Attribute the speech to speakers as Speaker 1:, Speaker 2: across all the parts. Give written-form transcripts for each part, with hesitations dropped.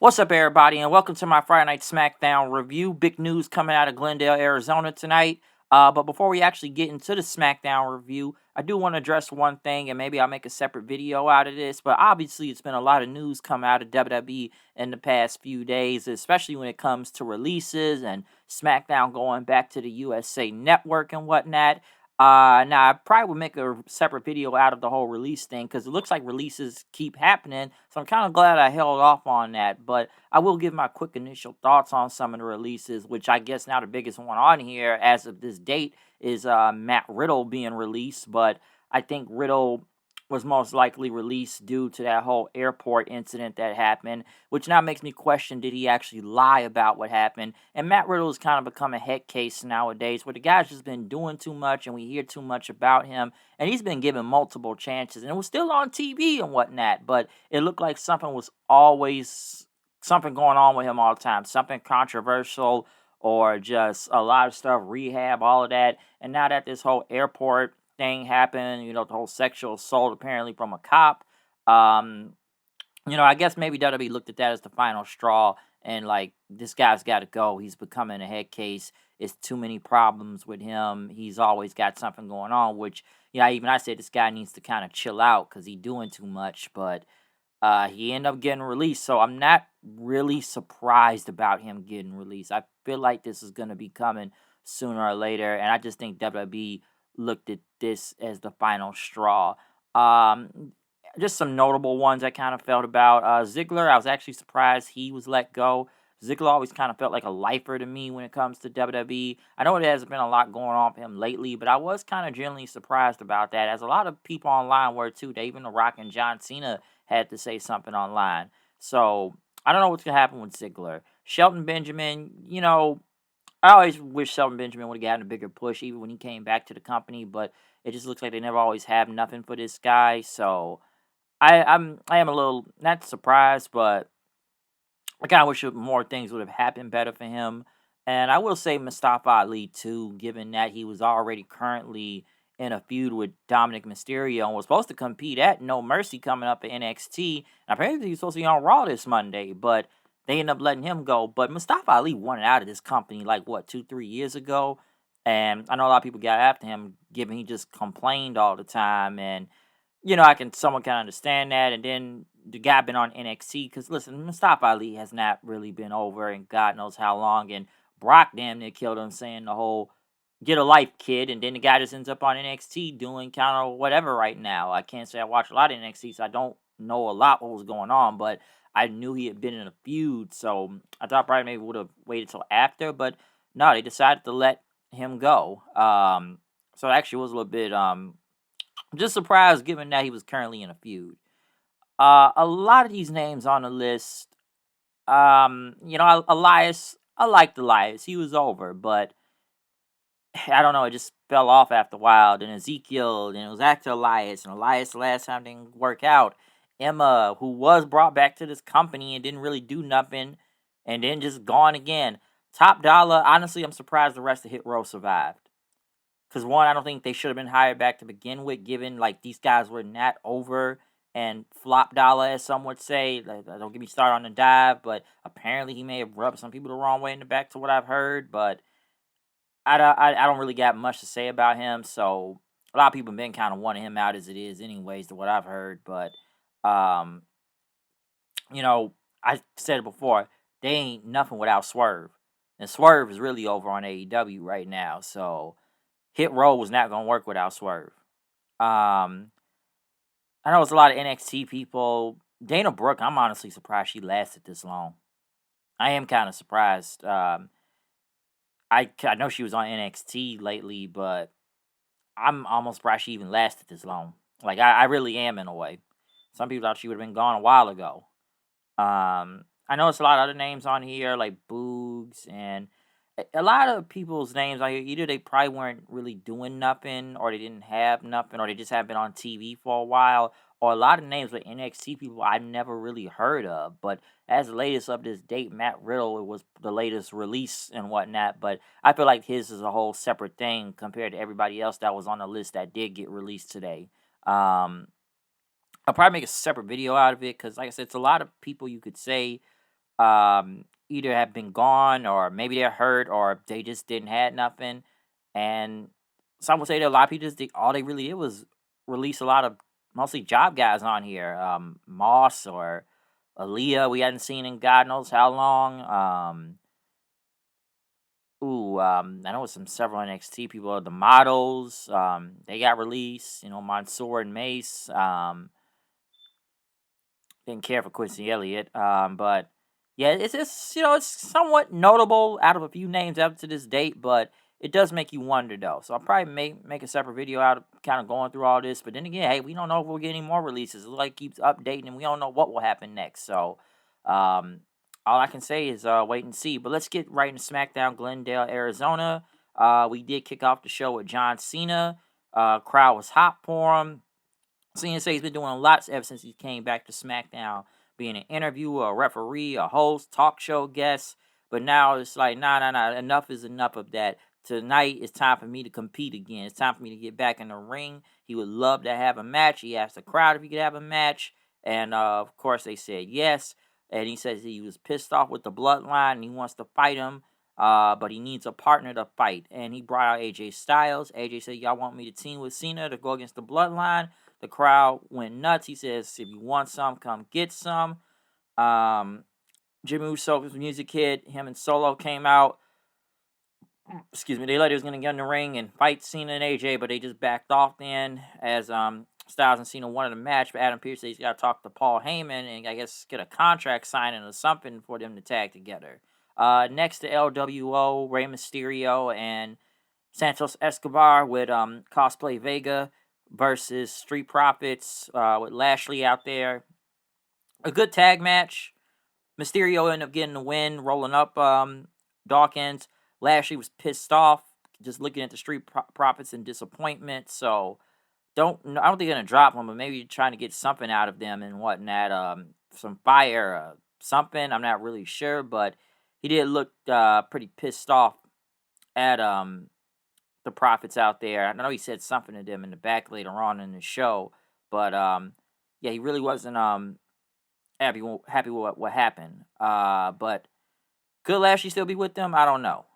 Speaker 1: What's up, everybody, and welcome to my Friday Night Smackdown review. Big news coming out of Glendale, Arizona tonight. But before we actually get into the Smackdown review, I do want to address one thing, and maybe I'll make a separate video out of this. But obviously, it's been a lot of news come out of WWE in the past few days, especially when it comes to releases and SmackDown going back to the USA Network and whatnot. Now I probably would make a separate video out of the whole release thing because it looks like releases keep happening. So I'm kind of glad I held off on that. But I will give my quick initial thoughts on some of the releases, which I guess now the biggest one on here as of this date is Matt Riddle being released. But I think Riddle was most likely released due to that whole airport incident that happened, which now makes me question, did he actually lie about what happened? And Matt Riddle has kind of become a head case nowadays where the guy's just been doing too much and we hear too much about him, and he's been given multiple chances and it was still on TV and whatnot, but it looked like something was always something going on with him all the time, something controversial or just a lot of stuff, rehab, all of that. And now that this whole airport thing happened, the whole sexual assault apparently from a cop. I guess maybe WWE looked at that as the final straw and like, this guy's got to go. He's becoming a head case. It's too many problems with him. He's always got something going on, which, even I said this guy needs to kind of chill out because he's doing too much, but he ended up getting released. So I'm not really surprised about him getting released. I feel like this is going to be coming sooner or later, and I just think WWE looked at this as the final straw. Just some notable ones I kind of felt about. Ziggler, I was actually surprised he was let go. Ziggler always kind of felt like a lifer to me when it comes to WWE. I know there hasn't been a lot going on for him lately, but I was kind of genuinely surprised about that, as a lot of people online were too. Even The Rock and John Cena had to say something online. So I don't know what's going to happen with Ziggler. Shelton Benjamin, I always wish Shelton Benjamin would have gotten a bigger push even when he came back to the company, but it just looks like they never always have nothing for this guy. So I am a little not surprised, but I kind of wish more things would have happened better for him. And I will say Mustafa Ali too, given that he was already currently in a feud with Dominic Mysterio and was supposed to compete at No Mercy coming up at NXT. And apparently he was supposed to be on Raw this Monday, but they ended up letting him go. But Mustafa Ali wanted out of this company like, what, 2-3 years ago? And I know a lot of people got after him, given he just complained all the time. And, I can somewhat kind of understand that. And then the guy been on NXT, because listen, Mustafa Ali has not really been over in God knows how long. And Brock damn near killed him, saying the whole "get a life, kid," and then the guy just ends up on NXT doing kind of whatever right now. I can't say I watch a lot of NXT, so I don't know a lot what was going on, but I knew he had been in a feud, so I thought probably maybe would have waited till after, but no, they decided to let him go. So it actually was a little bit just surprised, given that he was currently in a feud. A lot of these names on the list, Elias, I liked Elias. He was over, but I don't know, it just fell off after a while. Then Ezekiel, then it was back to Elias, and Elias the last time didn't work out. Emma, who was brought back to this company and didn't really do nothing, and then just gone again. Top Dollar, honestly, I'm surprised the rest of Hit Row survived. Because one, I don't think they should have been hired back to begin with, given like these guys were not over and flop dollar, as some would say. Like, don't get me started on the dive, but apparently he may have rubbed some people the wrong way in the back, to what I've heard. But I don't really got much to say about him. So a lot of people have been kind of wanting him out as it is, anyways, to what I've heard. But um, I said it before, they ain't nothing without Swerve, and Swerve is really over on AEW right now. So Hit Row was not gonna work without Swerve. Um, I know it's a lot of NXT people. Dana Brooke, I'm honestly surprised she lasted this long. I am kind of surprised. I know she was on NXT lately, but I'm almost surprised she even lasted this long. Like, I really am, in a way. Some people thought she would have been gone a while ago. I know it's a lot of other names on here, like Boogs, and a lot of people's names on here, either they probably weren't really doing nothing, or they didn't have nothing, or they just haven't been on TV for a while, or a lot of names with NXT people I never really heard of. But as the latest of this date, Matt Riddle, it was the latest release and whatnot, but I feel like his is a whole separate thing compared to everybody else that was on the list that did get released today. I'll probably make a separate video out of it, because like I said, it's a lot of people you could say. either have been gone, or maybe they're hurt, or they just didn't had nothing. And some would say that a lot of people just all they really did was release a lot of mostly job guys on here. Moss or Aaliyah, we hadn't seen in God knows how long. I know some several NXT people. The models, they got released. Mansoor and Mace. Didn't care for Quincy Elliott. But yeah, it's just it's somewhat notable out of a few names up to this date, but it does make you wonder though. So I'll probably make a separate video out of kind of going through all this. But then again, hey, we don't know if we'll get any more releases. It like keeps updating, and we don't know what will happen next. So all I can say is wait and see. But let's get right into SmackDown Glendale, Arizona. We did kick off the show with John Cena. Crowd was hot for him. Cena says he's been doing a lot ever since he came back to SmackDown, being an interviewer, a referee, a host, talk show guest. But now it's like, nah. Enough is enough of that. Tonight it's time for me to compete again. It's time for me to get back in the ring. He would love to have a match. He asked the crowd if he could have a match. And of course they said yes. And he says he was pissed off with the Bloodline and he wants to fight him. But he needs a partner to fight. And he brought out AJ Styles. AJ said, y'all want me to team with Cena to go against the Bloodline? The crowd went nuts. He says, if you want some, come get some. Jimmy Uso's music hit. Him and Solo came out. Excuse me. They thought he was going to get in the ring and fight Cena and AJ, but they just backed off then as Styles and Cena wanted a match. But Adam Pearce said he's got to talk to Paul Heyman and I guess get a contract signing or something for them to tag together. Next to LWO, Rey Mysterio and Santos Escobar with Cosplay Vega versus Street Profits with Lashley out there. A good tag match. Mysterio ended up getting the win, rolling up Dawkins. Lashley was pissed off, just looking at the Street Profits in disappointment. So I don't think they're gonna drop him, but maybe trying to get something out of them and whatnot. Some fire, something. I'm not really sure, but he did look pretty pissed off at the Profits out there. I know he said something to them in the back later on in the show, but yeah, he really wasn't happy with what happened. But could Lashley still be with them? I don't know.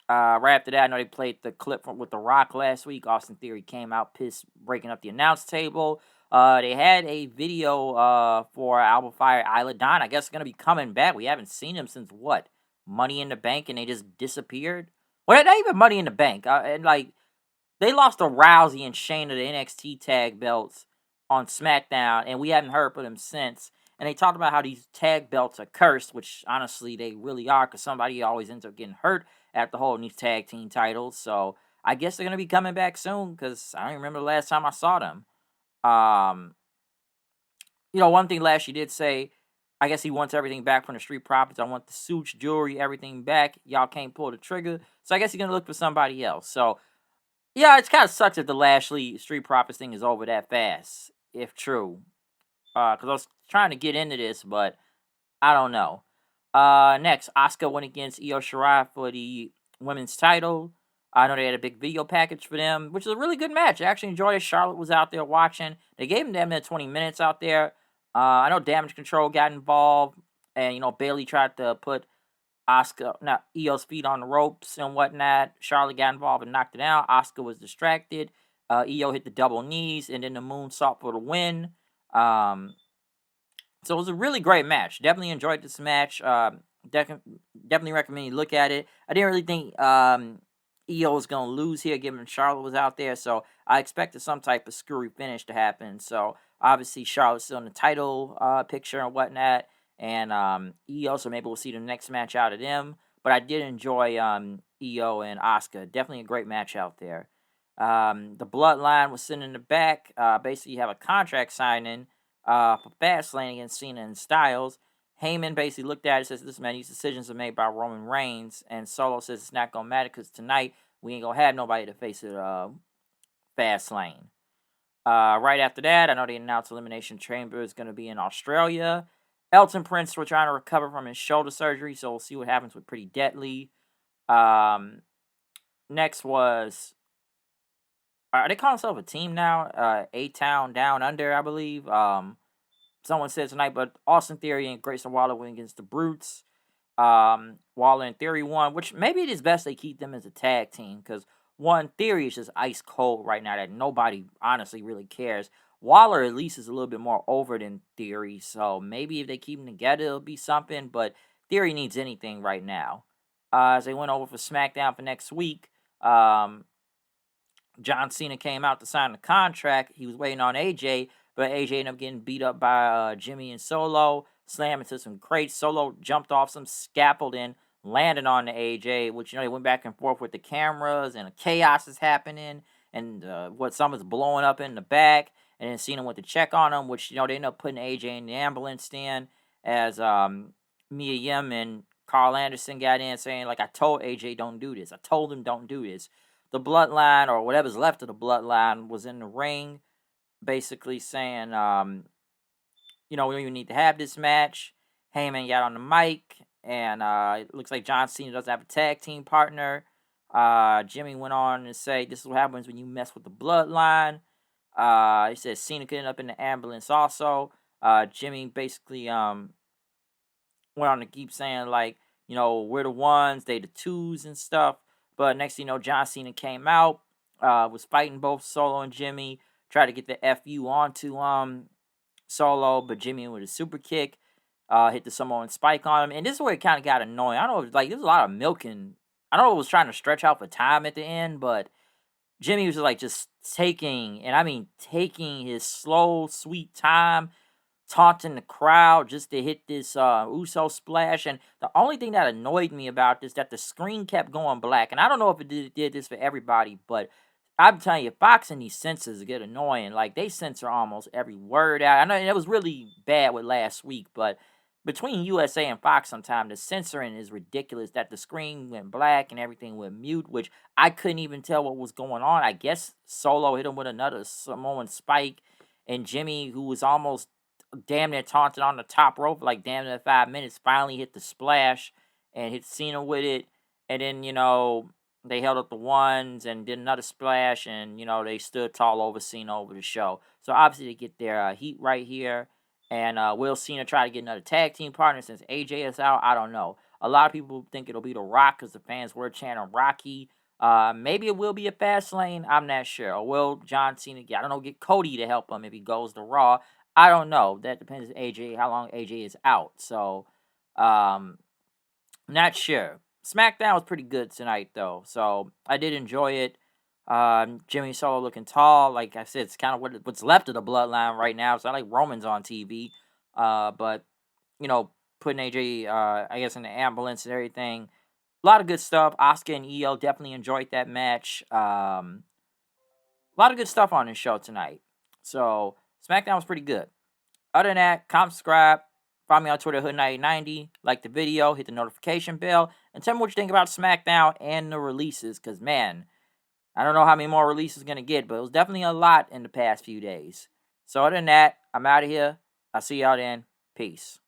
Speaker 1: Right after that, I know they played the clip with The Rock last week. Austin Theory came out pissed, breaking up the announce table. They had a video for Albert Fire Isla Dawn. I guess it's going to be coming back. We haven't seen him since what? Money in the Bank, and they just disappeared? Well, not even Money in the Bank. And like, they lost to Rousey and Shayna the NXT tag belts on SmackDown, and we haven't heard from them since. And they talked about how these tag belts are cursed, which honestly they really are, because somebody always ends up getting hurt after holding these tag team titles. So I guess they're gonna be coming back soon, because I don't remember the last time I saw them. One thing Lashley did say, I guess he wants everything back from the Street Profits. I want the suits, jewelry, everything back. Y'all can't pull the trigger. So I guess he's gonna look for somebody else. So yeah, it's kind of sucks that the Lashley Street Profits thing is over that fast, if true. Because I was trying to get into this, but I don't know. Next, Asuka went against Io Shirai for the women's title. I know they had a big video package for them, which is a really good match. I actually enjoyed it. Charlotte was out there watching. They gave them damn near 20 minutes out there. I know Damage Control got involved, and Bailey tried to put Io's feet on the ropes and whatnot. Charlotte got involved and knocked it out. Asuka was distracted. Io hit the double knees and then the moonsault for the win. So it was a really great match. Definitely enjoyed this match. Definitely recommend you look at it. I didn't really think Io was going to lose here, given Charlotte was out there. So I expected some type of screwy finish to happen. So obviously Charlotte's still in the title picture and whatnot. And Io, so maybe we'll see the next match out of them. But I did enjoy Io and Asuka. Definitely a great match out there. The Bloodline was sitting in the back. Basically, you have a contract signing for Fastlane against Cena and Styles. Heyman basically looked at it and says, listen, man, these decisions are made by Roman Reigns. And Solo says it's not going to matter because tonight we ain't going to have nobody to face it Fastlane. Right after that, I know they announced Elimination Chamber is going to be in Australia. Elton Prince were trying to recover from his shoulder surgery, so we'll see what happens with Pretty Deadly. Next was, are they calling themselves a team now? A-Town Down Under, I believe. someone said tonight, but Austin Theory and Grayson Waller went against the Brutes. Waller and Theory won, which maybe it is best they keep them as a tag team because one, Theory is just ice cold right now that nobody honestly really cares. Waller at least is a little bit more over than Theory, so maybe if they keep them together, it'll be something. But Theory needs anything right now. As they went over for SmackDown for next week, John Cena came out to sign the contract. He was waiting on AJ, but AJ ended up getting beat up by Jimmy and Solo, slammed into some crates. Solo jumped off some scaffolding, landed on the AJ, which, they went back and forth with the cameras, and chaos is happening, and someone's blowing up in the back, and then Cena went to check on him, which, they ended up putting AJ in the ambulance then, as Mia Yim and Carl Anderson got in saying, like, I told AJ don't do this. I told him don't do this. The Bloodline, or whatever's left of the Bloodline, was in the ring, basically saying, we don't even need to have this match. Heyman got on the mic, and it looks like John Cena doesn't have a tag team partner. Jimmy went on to say, this is what happens when you mess with the Bloodline. He said Cena could end up in the ambulance also. Jimmy basically went on to keep saying, like, we're the ones, they the twos and stuff. But next thing you know, John Cena came out, was fighting both Solo and Jimmy, tried to get the FU onto Solo, but Jimmy with a super kick, hit the Samoan spike on him. And this is where it kind of got annoying. I don't know, there's a lot of milking. I don't know if it was trying to stretch out for time at the end, but Jimmy was just taking his slow, sweet time, taunting the crowd just to hit this Uso splash. And the only thing that annoyed me about this that the screen kept going black. And I don't know if it did this for everybody, but I'm telling you, Fox and these censors get annoying. Like, they censor almost every word out. I know it was really bad with last week, but between USA and Fox sometimes the censoring is ridiculous that the screen went black and everything went mute, which I couldn't even tell what was going on. I guess Solo hit him with another Samoan spike, and Jimmy, who was almost damn near taunted on the top rope for like damn near 5 minutes, finally hit the splash and hit Cena with it. And then, they held up the ones and did another splash, and, they stood tall over Cena over the show. So obviously they get their heat right here. And will Cena try to get another tag team partner since AJ is out? I don't know. A lot of people think it'll be The Rock because the fans were chanting Rocky. Maybe it will be a Fastlane. I'm not sure. Or will John Cena get Cody to help him if he goes to Raw? I don't know. That depends on AJ, how long AJ is out. So, not sure. SmackDown was pretty good tonight, though. So, I did enjoy it. Jimmy Solo looking tall. Like I said, it's kind of what's left of the Bloodline right now. So, I like Roman's on TV. But, putting AJ, I guess, in the ambulance and everything. A lot of good stuff. Asuka and EO definitely enjoyed that match. A lot of good stuff on this show tonight. So, SmackDown was pretty good. Other than that, comment, subscribe. Follow me on Twitter, Hood9090. Like the video, hit the notification bell, and tell me what you think about SmackDown and the releases, because, man, I don't know how many more releases going to get, but it was definitely a lot in the past few days. So, other than that, I'm out of here. I'll see y'all then. Peace.